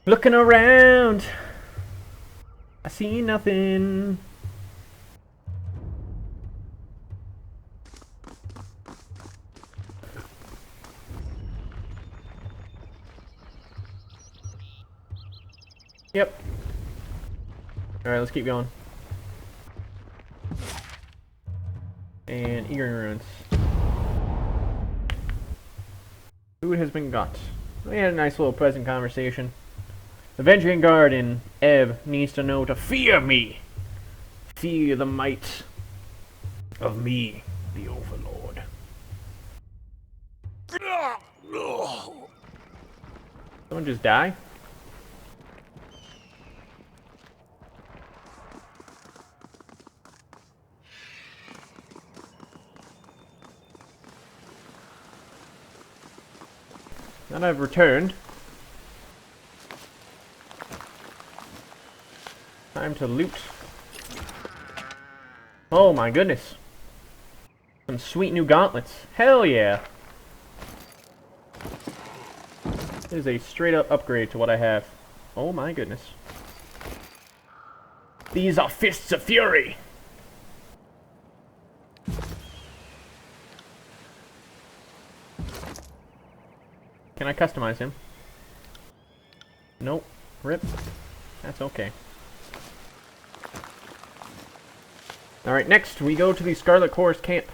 Looking around, I see nothing. Yep. Alright, let's keep going. And Eager Ruins. Food has been got. We had a nice little pleasant conversation. The Venturing Guard in Ebb needs to know to fear me. Fear the might of me, the Overlord. Someone just die? Now that I've returned, time to loot. Oh my goodness. Some sweet new gauntlets. Hell yeah. This is a straight up upgrade to what I have. Oh my goodness. These are fists of fury. Can I customize him? Nope. Rip. That's okay. Alright, next we go to the Scarlet Chorus camp.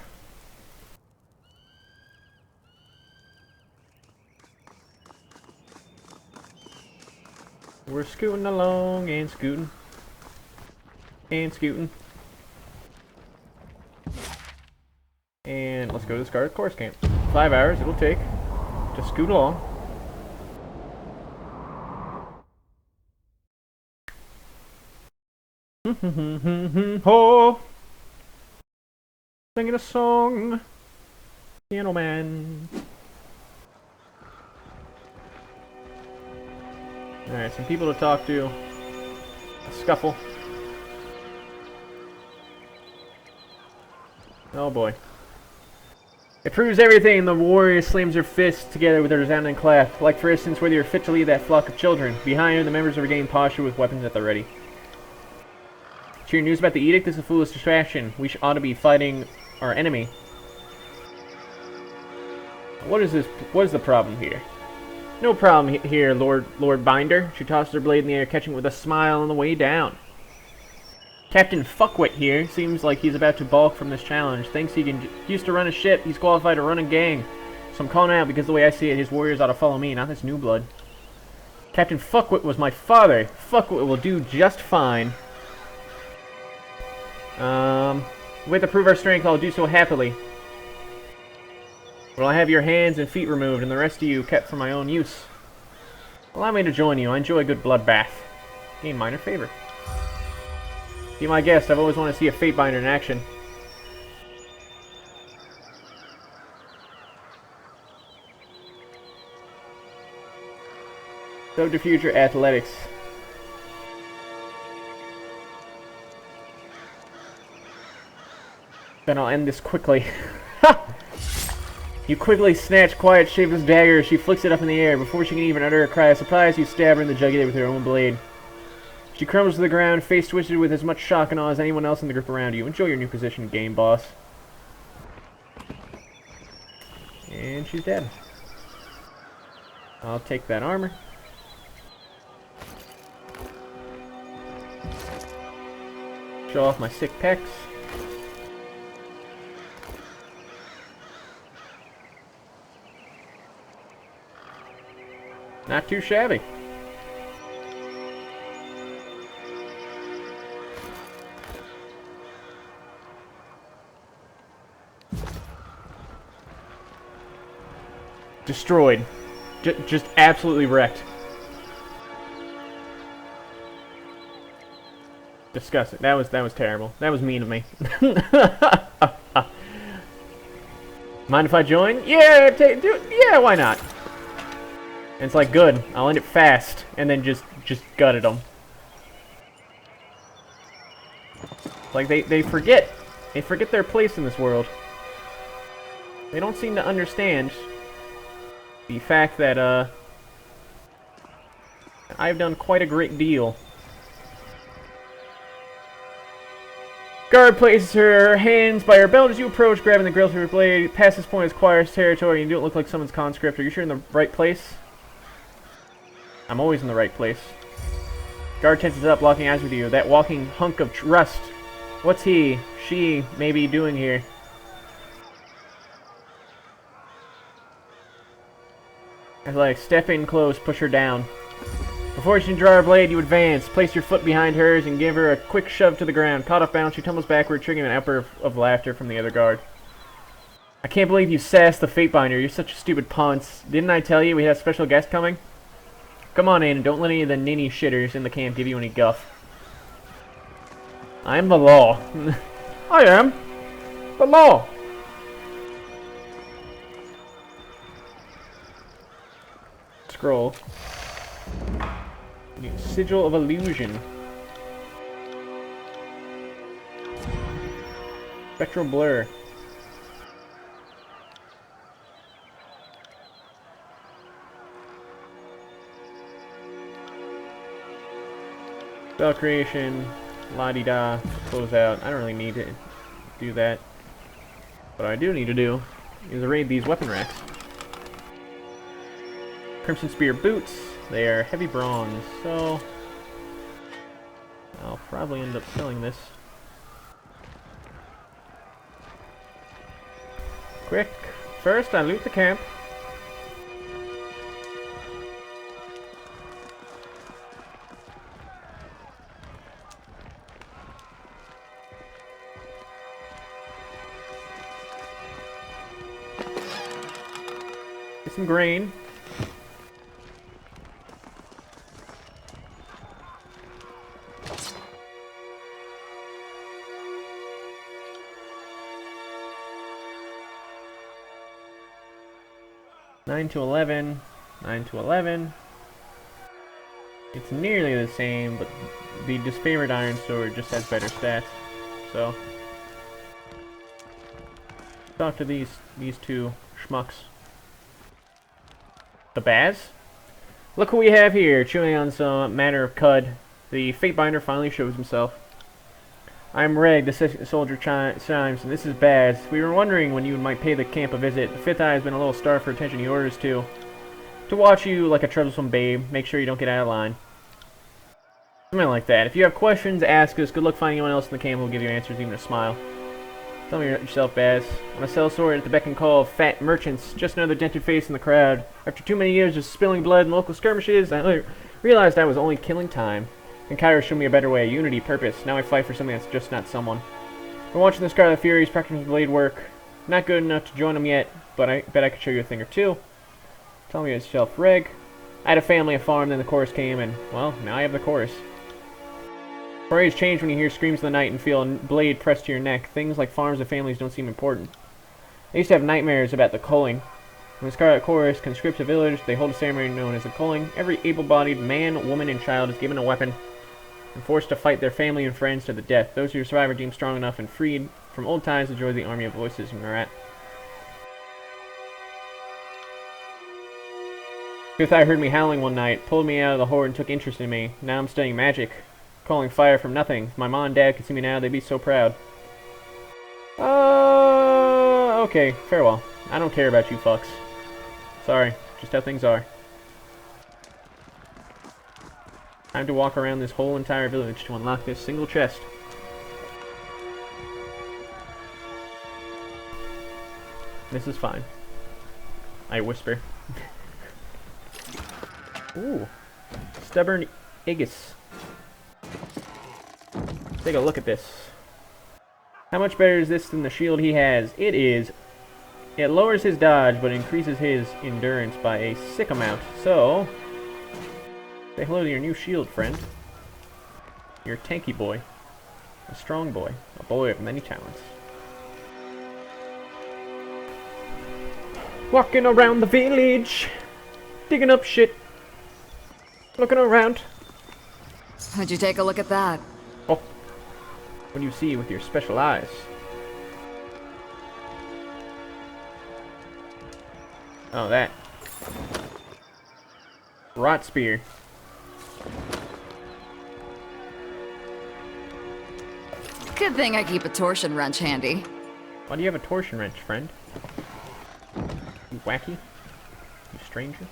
We're scooting along and scooting. And scooting. And let's go to the Scarlet Chorus camp. 5 hours it'll take to scoot along. Ho! Singing a song, Piano Man. Alright, some people to talk to. A scuffle. Oh boy. It proves everything. The warrior slams her fists together with a resounding clap. Like, for instance, whether you're fit to lead that flock of children. Behind her, the members are regained posture with weapons at the ready. Cheering news about the edict is a foolish distraction. We ought to be fighting our enemy. What is this? What is the problem here? No problem here, Lord Binder. She tosses her blade in the air, catching it with a smile on the way down. Captain Fuckwit here seems like he's about to balk from this challenge. Thinks he used to run a ship. He's qualified to run a gang. So I'm calling out because the way I see it, his warriors ought to follow me, not this new blood. Captain Fuckwit was my father. Fuckwit will do just fine. We have to prove our strength. I'll do so happily. Well, I have your hands and feet removed, and the rest of you kept for my own use. Allow me to join you. I enjoy a good bloodbath. Gain minor favor. Be my guest. I've always wanted to see a Fatebinder in action. Subterfuge Athletics. Then I'll end this quickly. Ha! You quickly snatch Quiet Shapeless dagger. She flicks it up in the air. Before she can even utter a cry of surprise, you stab her in the jugular with her own blade. She crumbles to the ground, face twisted with as much shock and awe as anyone else in the group around you. Enjoy your new position, game boss. And she's dead. I'll take that armor. Show off my sick pecs. Not too shabby. Destroyed. Just absolutely wrecked. Disgusting. That was terrible. That was mean of me. Mind if I join? Yeah, yeah, why not? And it's like, good. I'll end it fast, and then just gutted them. Like they forget their place in this world. They don't seem to understand the fact that I've done quite a great deal. Guard places her hands by her belt as you approach, grabbing the grill through her blade. Past this point is Choir's territory, and you don't look like someone's conscript. Are you sure you're in the right place? I'm always in the right place. Guard tenses up, locking eyes with you. That walking hunk of rust. What's he, she, maybe doing here? As like, step in close, push her down. Before she can draw her blade, you advance. Place your foot behind hers and give her a quick shove to the ground. Caught off balance, she tumbles backward, triggering an outburst of laughter from the other guard. I can't believe you sassed the Fatebinder. You're such a stupid ponce. Didn't I tell you we had a special guest coming? Come on in and don't let any of the ninny shitters in the camp give you any guff. I am the law. I am the law. Scroll. Sigil of Illusion. Spectral Blur. Spell creation. La-di-da. Close out. I don't really need to do that. What I do need to do is raid these weapon racks. Crimson Spear boots. They are heavy bronze, so I'll probably end up selling this. Quick. First, I loot the camp. Get some grain. Nine to 11. 9 to 11. It's nearly the same, but the disfavored Iron Sword just has better stats. So, talk to these two schmucks. The Baz? Look who we have here, chewing on some matter of cud. The Fatebinder finally shows himself. I'm Reg, the soldier chimes, and this is Baz. We were wondering when you might pay the camp a visit. The Fifth Eye has been a little starved for attention. He orders to watch you like a troublesome babe. Make sure you don't get out of line. Something like that. If you have questions, ask us. Good luck finding anyone else in the camp who will give you answers, even a smile. Tell me yourself, Baz. I'm a sellsword at the beck and call of fat merchants. Just another dented face in the crowd. After too many years of spilling blood in local skirmishes, I realized I was only killing time. And Kyra showed me a better way, unity, purpose. Now I fight for something that's just not someone. We're watching the Scarlet Furies practicing blade work. Not good enough to join them yet, but I bet I could show you a thing or two. Tell me yourself, Reg. I had a family, a farm, then the chorus came, and, well, now I have the chorus. Priorities change when you hear screams in the night and feel a blade pressed to your neck. Things like farms and families don't seem important. I used to have nightmares about the culling. When the Scarlet Chorus conscripts a village, they hold a ceremony known as the culling. Every able-bodied man, woman, and child is given a weapon and forced to fight their family and friends to the death. Those who survive are deemed strong enough and freed from old times to join the army of voices in Marat. Fifth Eye heard me howling one night, pulled me out of the horde and took interest in me. Now I'm studying magic, calling fire from nothing. If my mom and dad could see me now, they'd be so proud. Okay, farewell. I don't care about you fucks. Sorry, just how things are. Time to walk around this whole entire village to unlock this single chest. This is fine. I whisper. Ooh. Stubborn Aegis. Take a look at this. How much better is this than the shield he has? It is. It lowers his dodge, but increases his endurance by a sick amount. So, say hello to your new shield, friend. You're a tanky boy. A strong boy. A boy of many talents. Walking around the village. Digging up shit. Looking around. How'd you take a look at that? Oh. What do you see with your special eyes? Oh, that. Rot spear. Good thing I keep a torsion wrench handy. Why do you have a torsion wrench, friend? You wacky? You stranger?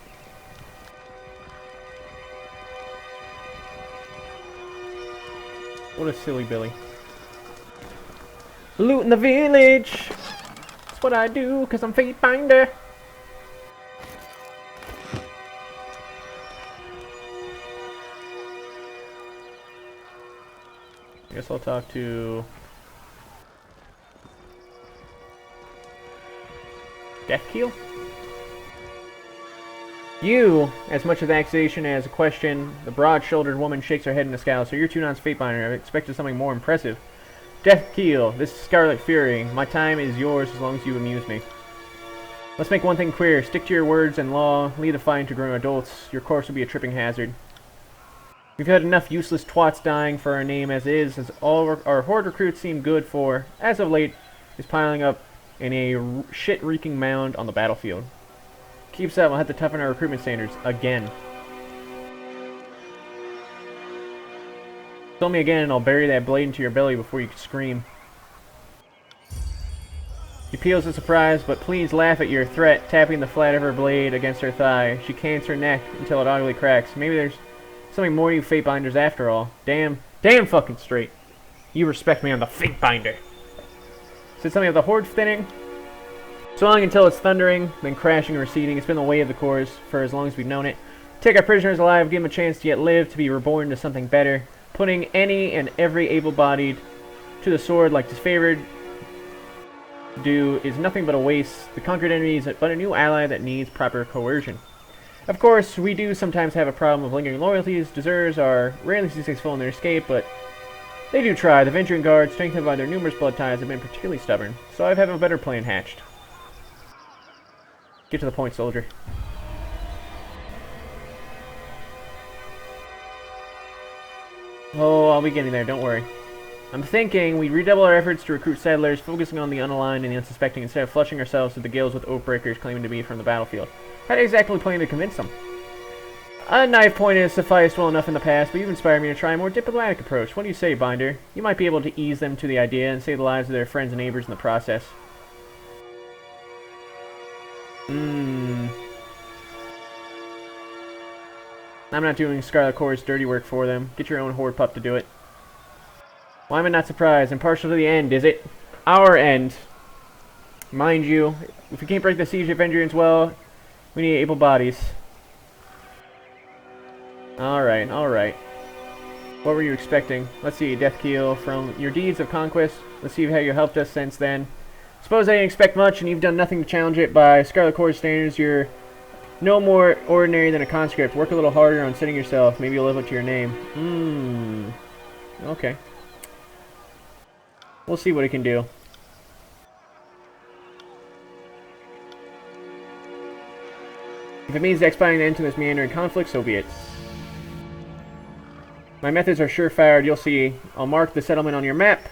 What a silly Billy. Loot in the village! That's what I do, cause I'm Fate Finder! I guess I'll talk to... Deathkeel? You, as much of accusation as a question, the broad-shouldered woman shakes her head in a scowl. So you're Tunon's Fatebinder. I expected something more impressive. Deathkeel, this is Scarlet Fury. My time is yours as long as you amuse me. Let's make one thing clear. Stick to your words and law. Lead a fight to grown adults. Your course will be a tripping hazard. We've had enough useless twats dying for our name as is, as all our horde recruits seem good for, as of late, is piling up in a shit-reeking mound on the battlefield. Keeps up, we'll have to toughen our recruitment standards again. Tell me again and I'll bury that blade into your belly before you can scream. She peels in surprise, but please laugh at your threat, tapping the flat of her blade against her thigh. She cants her neck until it audibly cracks. Maybe there's something more to you Fatebinders after all. Damn fucking straight. You respect me, I'm the Fatebinder. Said something of the horde thinning? Swelling until it's thundering, then crashing and receding. It's been the way of the course for as long as we've known it. Take our prisoners alive, give them a chance to yet live, to be reborn into something better. Putting any and every able-bodied to the sword like disfavored do is nothing but a waste. The conquered enemy is but a new ally that needs proper coercion. Of course, we do sometimes have a problem of lingering loyalties. Deserters are rarely successful in their escape, but they do try. The Venturing Guard, strengthened by their numerous blood ties, have been particularly stubborn, so I have a better plan hatched. Get to the point, soldier. Oh, I'll be getting there, don't worry. I'm thinking we redouble our efforts to recruit settlers, focusing on the unaligned and the unsuspecting instead of flushing ourselves with the gales with oathbreakers claiming to be from the battlefield. How do you exactly plan to convince them? A knife point has sufficed well enough in the past, but you've inspired me to try a more diplomatic approach. What do you say, Binder? You might be able to ease them to the idea and save the lives of their friends and neighbors in the process. I'm not doing Scarlet Corps' dirty work for them. Get your own horde pup to do it. Why am I not surprised? Impartial to the end, is it? Our end. Mind you, if we can't break the siege of Vendrians, well, we need able bodies. Alright, alright. What were you expecting? Let's see, Deathkeel, from your deeds of conquest. Let's see how you helped us since then. Suppose I didn't expect much, and you've done nothing to challenge it. By Scarlet Corps standards, you're no more ordinary than a conscript. Work a little harder on setting yourself. Maybe you'll live up to your name. Okay. We'll see what it can do. If it means expediting the end to this meandering conflict, so be it. My methods are surefire. You'll see. I'll mark the settlement on your map.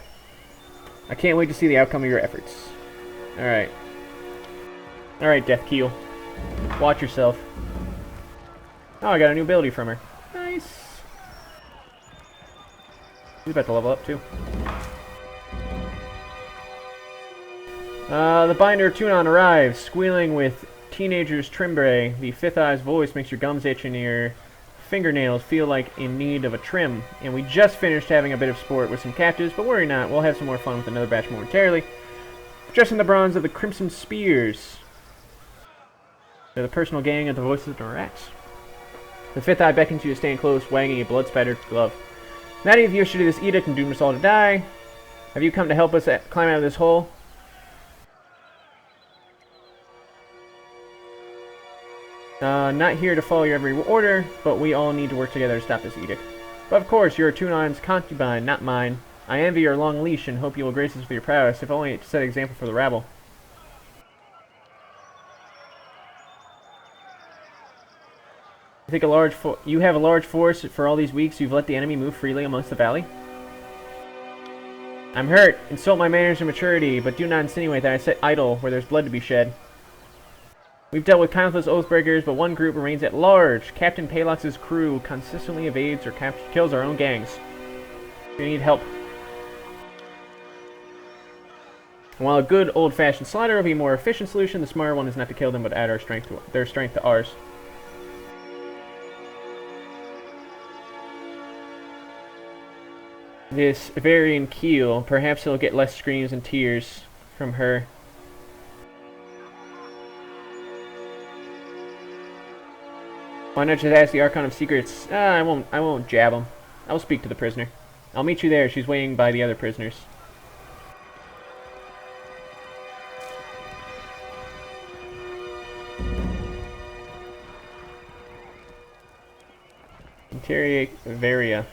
I can't wait to see the outcome of your efforts. Alright. Alright, Deathkeel. Watch yourself. Oh, I got a new ability from her. Nice. He's about to level up, too. The Binder of Tunon arrives, squealing with teenager's trimbre. The Fifth Eye's voice makes your gums itch and your fingernails feel like in need of a trim. And we just finished having a bit of sport with some captives, but worry not, we'll have some more fun with another batch momentarily. Just in the bronze of the Crimson Spears. They're the personal gang of the Voices of Norax. The Fifth Eye beckons you to stand close, wagging a blood-spattered glove. Not of you should do this edict and doom us all to die. Have you come to help us climb out of this hole? Not here to follow your every order, but we all need to work together to stop this edict. But of course, you're Tunon's concubine, not mine. I envy your long leash and hope you will grace us with your prowess, if only to set an example for the rabble. You think you have a large force for all these weeks you've let the enemy move freely amongst the valley? I'm hurt. Insult my manners and maturity, but do not insinuate that I sit idle where there's blood to be shed. We've dealt with countless oathbreakers, but one group remains at large. Captain Palox's crew consistently evades or kills our own gangs. We need help. And while a good old-fashioned slaughter would be a more efficient solution, the smarter one is not to kill them but add their strength to ours. This Varian Keel, perhaps he'll get less screams and tears from her. Why not just ask the Archon of Secrets? I won't jab him. I'll speak to the prisoner. I'll meet you there. She's waiting by the other prisoners. Interrogate Varia.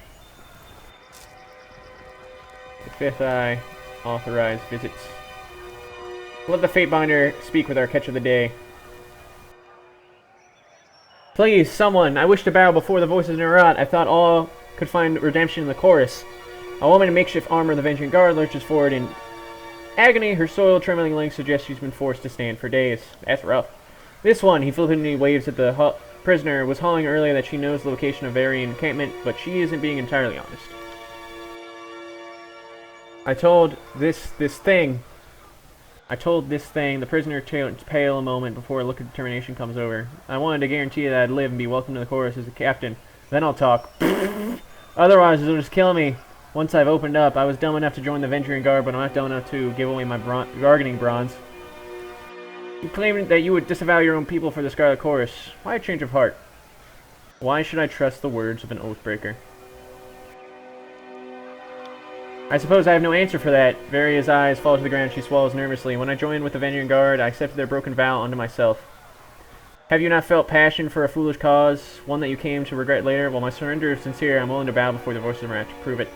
The Fifth Eye. Authorized visits. Let the Fatebinder speak with our catch of the day. Please, someone. I wish to bow before the voices in Herat. I thought all could find redemption in the chorus. A woman in makeshift armor of the Avenging Guard lurches forward in agony. Her soiled, trembling legs suggest she's been forced to stand for days. That's rough. This one, he flippantly waves at the prisoner, was hauling earlier that she knows the location of Varian encampment, but she isn't being entirely honest. I told this thing, the prisoner turns pale a moment before a look of determination comes over. I wanted to guarantee that I'd live and be welcome to the chorus as a captain. Then I'll talk. Otherwise, it'll just kill me. Once I've opened up, I was dumb enough to join the Avenging Guard, but I'm not dumb enough to give away my bargaining bronze. You claimed that you would disavow your own people for the Scarlet Chorus. Why a change of heart? Why should I trust the words of an oathbreaker? I suppose I have no answer for that. Varia's eyes fall to the ground. She swallows nervously. When I joined with the Avenging Guard, I accepted their broken vow unto myself. Have you not felt passion for a foolish cause, one that you came to regret later? While my surrender is sincere, I'm willing to bow before the voices of Herat to prove it.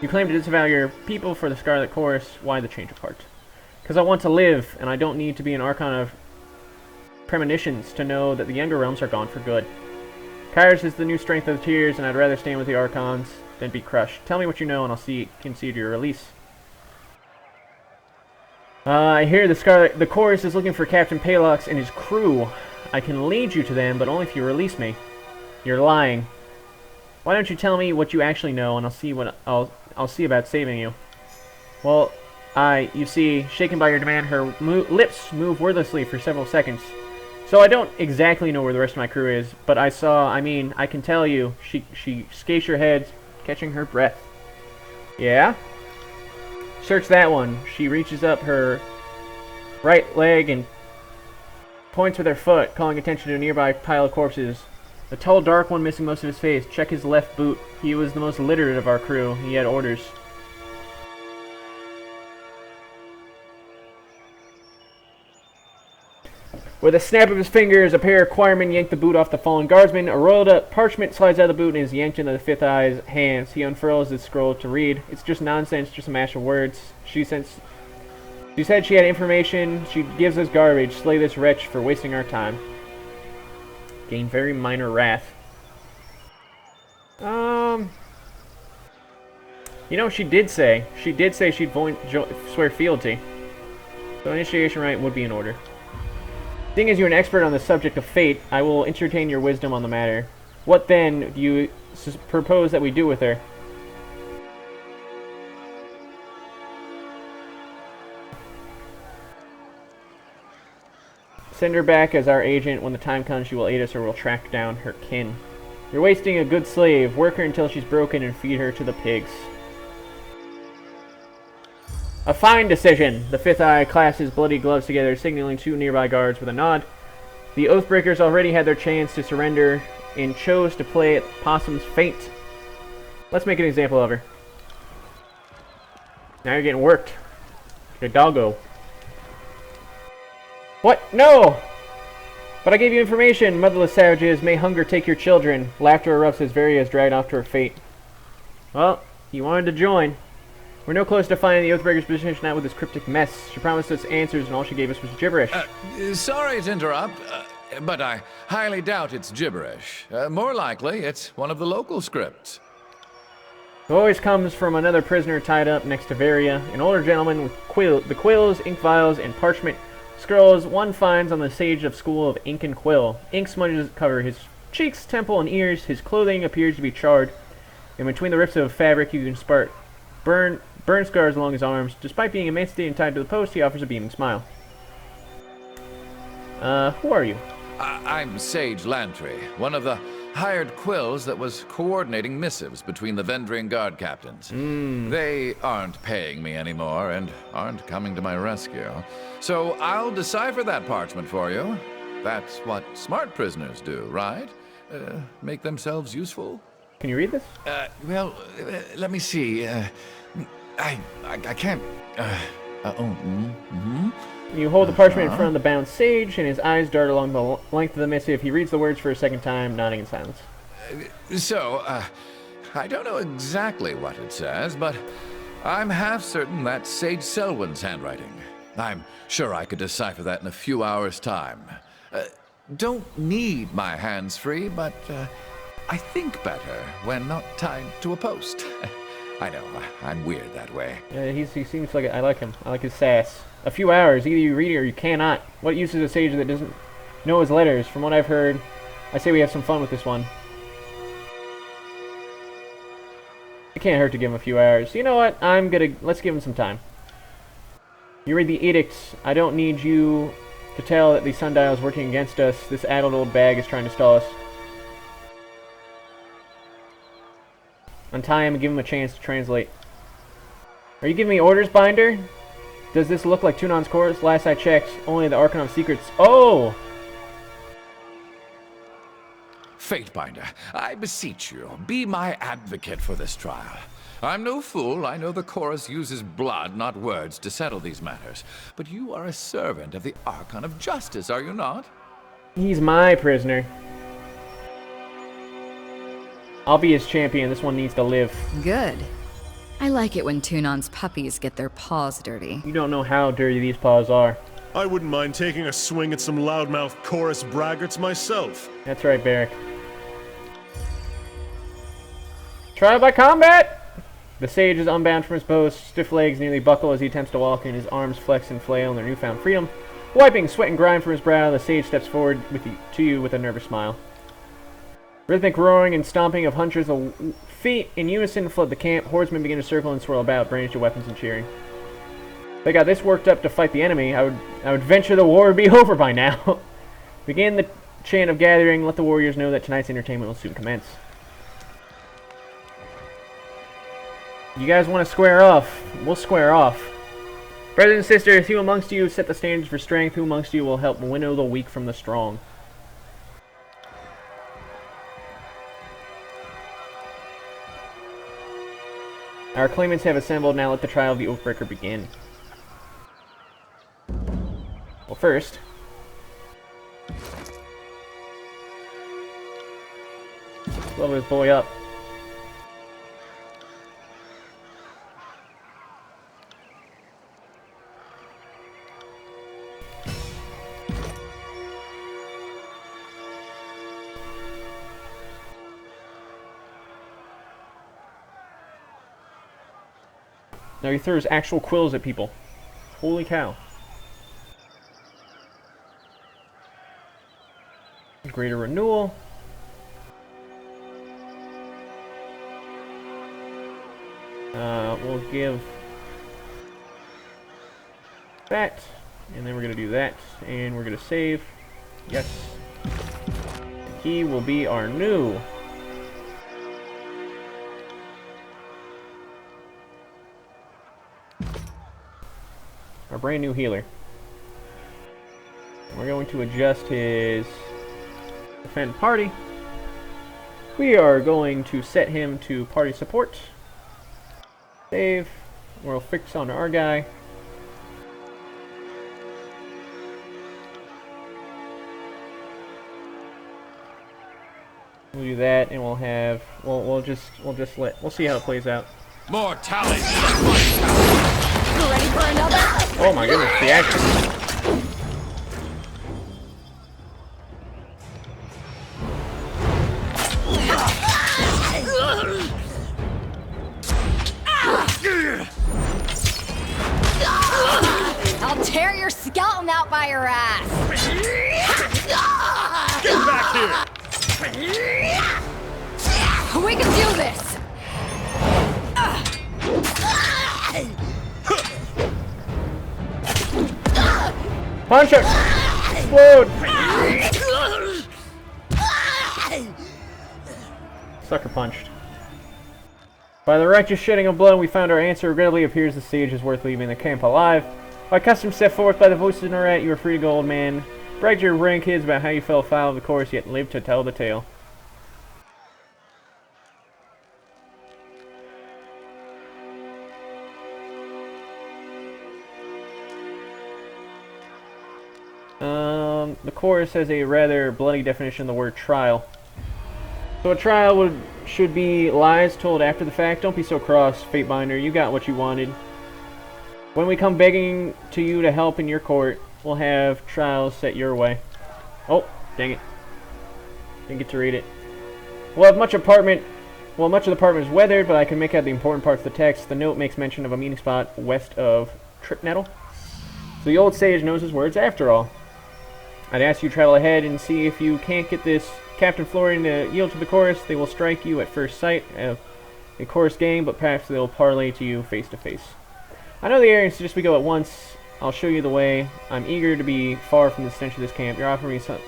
You claim to disavow your people for the Scarlet Chorus. Why the change of heart? Because I want to live, and I don't need to be an Archon of premonitions to know that the Younger Realms are gone for good. Kairos is the new strength of the tears, and I'd rather stand with the Archons than be crushed. Tell me what you know, and I'll concede your release. I hear the chorus is looking for Captain Palox and his crew. I can lead you to them, but only if you release me. You're lying. Why don't you tell me what you actually know, and I'll see about saving you. Well, you see, shaken by your demand, her lips move wordlessly for several seconds. So I don't exactly know where the rest of my crew is, but I can tell you. She scapes her head, catching her breath. Yeah? Search that one. She reaches up her right leg and points with her foot, calling attention to a nearby pile of corpses. The tall, dark one missing most of his face. Check his left boot. He was the most literate of our crew. He had orders. With a snap of his fingers, a pair of choirmen yank the boot off the fallen guardsman. A rolled up parchment slides out of the boot and is yanked into the Fifth Eye's hands. He unfurls his scroll to read. It's just nonsense, just a mash of words. She said she had information. She gives us garbage. Slay this wretch for wasting our time. Gain very minor wrath. You know, she did say she'd swear fealty. So initiation rite would be in order. Seeing as you're an expert on the subject of fate, I will entertain your wisdom on the matter. What then do you propose that we do with her? Send her back as our agent. When the time comes, she will aid us or we'll track down her kin. You're wasting a good slave. Work her until she's broken and feed her to the pigs. A fine decision. The Fifth Eye clasps his bloody gloves together, signaling two nearby guards with a nod. The Oathbreakers already had their chance to surrender and chose to play at Possum's fate. Let's make an example of her. Now you're getting worked. Your doggo. What? No! But I gave you information. Motherless savages, may hunger take your children. Laughter erupts as Varia is dragged off to her fate. Well, you wanted to join. We're no closer to finding the Oathbreaker's position out with this cryptic mess. She promised us answers, and all she gave us was gibberish. Sorry to interrupt, but I highly doubt it's gibberish. More likely, it's one of the local scripts. The voice comes from another prisoner tied up next to Varia, an older gentleman with the quills, ink vials, and parchment scrolls one finds on the sage of school of ink and quill. Ink smudges cover his cheeks, temple, and ears. His clothing appears to be charred, and between the rips of fabric you can spot burn scars along his arms. Despite being emaciated and tied to the post, he offers a beaming smile. Who are you? I'm Sage Lantry, one of the hired quills that was coordinating missives between the Vendrian Guard captains. They aren't paying me anymore and aren't coming to my rescue. So I'll decipher that parchment for you. That's what smart prisoners do, right? Make themselves useful? Can you read this? Well, let me see. I can't. You hold the parchment in front of the bound sage, and his eyes dart along the length of the missive. He reads the words for a second time, nodding in silence. So, I don't know exactly what it says, but I'm half certain that's Sage Selwyn's handwriting. I'm sure I could decipher that in a few hours' time. Don't need my hands free, but I think better when not tied to a post. I know, I'm weird that way. He seems like I like him. I like his sass. A few hours. Either you read it or you cannot. What use is a sage that doesn't know his letters? From what I've heard, I say we have some fun with this one. It can't hurt to give him a few hours. You know what? Let's give him some time. You read the edicts. I don't need you to tell that the sundial is working against us. This addled old bag is trying to stall us. Untie him and give him a chance to translate. Are you giving me orders, Binder? Does this look like Tunon's chorus? Last I checked, only the Archon of Secrets. Oh! Fatebinder, I beseech you, be my advocate for this trial. I'm no fool. I know the chorus uses blood, not words, to settle these matters. But you are a servant of the Archon of Justice, are you not? He's my prisoner. I'll be his champion. This one needs to live. Good. I like it when Tunon's puppies get their paws dirty. You don't know how dirty these paws are. I wouldn't mind taking a swing at some loudmouth chorus braggarts myself. That's right, Barrack. Trial by combat! The sage is unbound from his post. Stiff legs nearly buckle as he attempts to walk, and his arms flex and flail in their newfound freedom. Wiping sweat and grime from his brow, the sage steps forward to you with a nervous smile. Rhythmic roaring and stomping of hundreds of feet in unison flood the camp. Horsemen begin to circle and swirl about, brandished their weapons and cheering. They got this worked up to fight the enemy. I would venture the war would be over by now. Begin the chant of gathering. Let the warriors know that tonight's entertainment will soon commence. You guys want to square off? We'll square off. Brothers and sisters, who amongst you set the standards for strength? Who amongst you will help winnow the weak from the strong? Our claimants have assembled. Now let the trial of the Oathbreaker begin. Well, first, level this boy up. Now he throws actual quills at people. Holy cow. Greater renewal. We'll give that, and then we're going to do that, and we're going to save. Yes. He will be our new brand new healer. We're going to adjust his defend party. We are going to set him to party support. Save. We'll fix on our guy. We'll do that, and we'll have we'll see how it plays out. More talent. Ready for another? Oh my goodness, the action. I'll tear your skeleton out by your ass. Get back here! We can do this. Punch her! Explode! Sucker punched. By the righteous shedding of blood, we found our answer. Regrettably, it appears the sage is worth leaving the camp alive. By custom set forth by the voices in our rat, you are free to go, old man. Brag to your grandkids about how you fell foul of the course, yet lived to tell the tale. The chorus has a rather bloody definition of the word trial. So a trial should be lies told after the fact. Don't be so cross, Fatebinder. You got what you wanted. When we come begging to you to help in your court, we'll have trials set your way. Oh, dang it. Didn't get to read it. We'll have much of the apartment is weathered, but I can make out the important parts of the text. The note makes mention of a meeting spot west of Tripnettle. So the old sage knows his words after all. I'd ask you to travel ahead and see if you can't get this Captain Florian to yield to the chorus. They will strike you at first sight of a chorus gang, but perhaps they'll parley to you face to face. I know the area and suggest we go at once. I'll show you the way. I'm eager to be far from the stench of this camp. You're offering me some...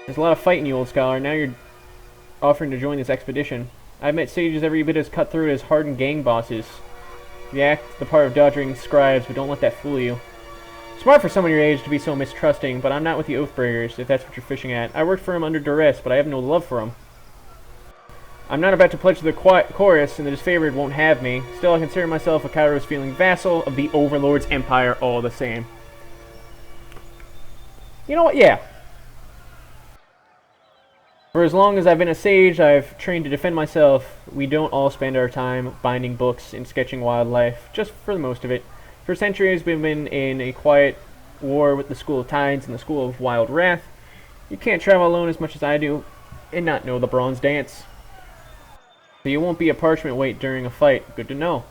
There's a lot of fighting, you old scholar. Now you're offering to join this expedition. I've met sages every bit as cutthroat as hardened gang bosses. You act the part of dodging scribes, but don't let that fool you. Smart for someone your age to be so mistrusting, but I'm not with the Oathbreakers, if that's what you're fishing at. I worked for him under duress, but I have no love for him. I'm not about to pledge to the chorus, and the disfavored won't have me. Still, I consider myself a Kairos-feeling vassal of the Overlord's empire all the same. You know what? Yeah. For as long as I've been a sage, I've trained to defend myself. We don't all spend our time binding books and sketching wildlife, just for the most of it. For centuries, we've been in a quiet war with the School of Tides and the School of Wild Wrath. You can't travel alone as much as I do and not know the bronze dance. So you won't be a parchment weight during a fight. Good to know.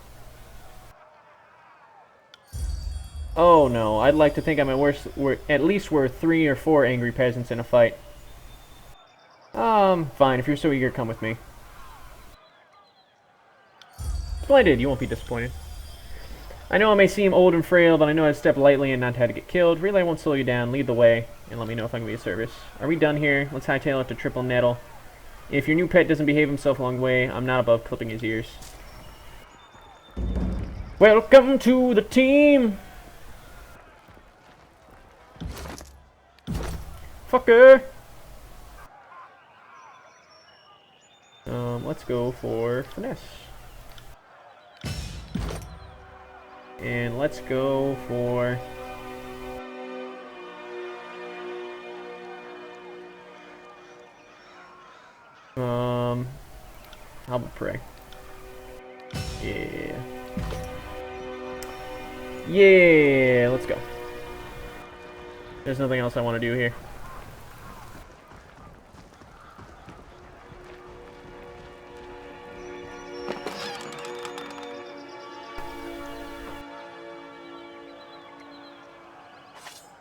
Oh no, I'd like to think I'm at least worth 3 or 4 angry peasants in a fight. Fine, if you're so eager, come with me. Splendid, you won't be disappointed. I know I may seem old and frail, but I know how to step lightly and not how to get killed. Really, I won't slow you down. Lead the way, and let me know if I can be of service. Are we done here? Let's hightail it to Triple Nettle. If your new pet doesn't behave himself along the way, I'm not above clipping his ears. Welcome to the team! Fucker! Let's go for finesse. And let's go for... how about pray? Yeah. Yeah, let's go. There's nothing else I want to do here.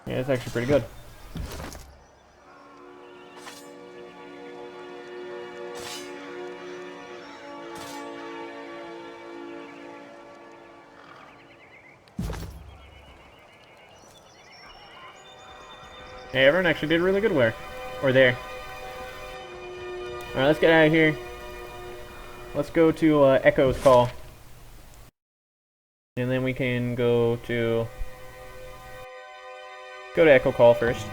Yeah, it's actually pretty good. Hey, everyone actually did really good work. Or there. Alright, let's get out of here. Let's go to Echo's Call. And then we can go to Echo Call first.